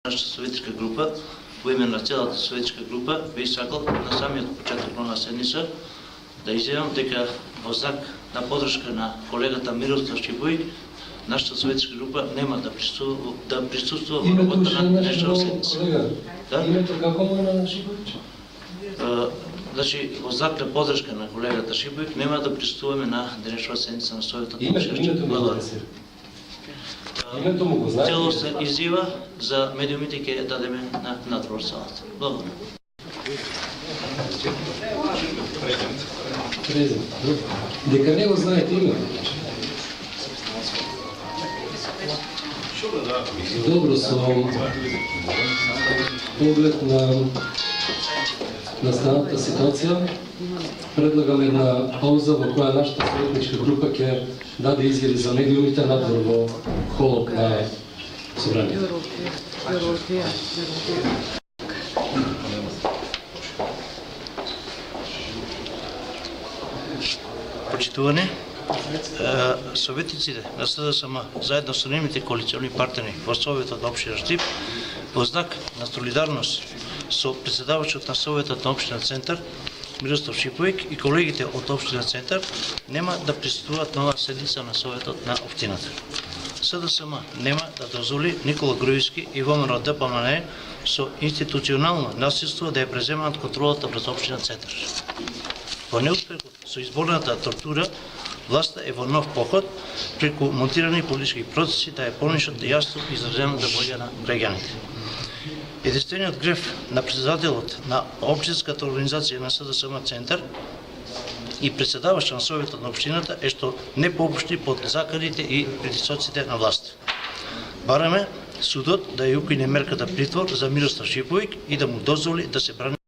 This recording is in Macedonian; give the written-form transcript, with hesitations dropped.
Нашата советска група, во име на целата советска група, бих сакал на самиот почеток на седница да изјавам дека во знак на поддршка на колегата Мирослав Шипојик, нашата советска група нема да присуствува во работата на денешната седница. Името како му е на Шипојич? Значи, во знак на поддршка на колегата Шипојик нема да присуствуваме на денешната седница на Советот на Името му го знаете? Целосна изјава за медиумите ќе дадеме на надвор салата. Благодарам. Дека не го знаете името? Добро, со поглед на настаната ситуација, предлагам една пауза во која нашата советничка група ќе даде изјави за медиумите надвор во холот на собранието. Почитувани, советниците на СДСМ заедно со нивните коалициони партнери во Советот на општина Штип во знак на солидарност со председавачот на Советот на општина Центар Мирослав Шипојик и колегите од општина Центар нема да присуствуваат на оваа седница на Советот на општината. СДСМ нема да дозволи Никола Груевски и ВМРО ДПМН со институционално насилство да ја преземаат контролата врз општина Центар. Во неуспехот со изборната тортура, власта е во нов поход преку монтирани политички процеси да ја понишат јасно изразената волја на граѓаните. Единствениот греф на председателот на општинската организација на СДСМ Центар и председавач на Советот на општината е што не попушти под заканите и притисоците на власт. Бараме судот да ја укине мерката притвор за Мирослав Шипојик и да му дозволи да се брани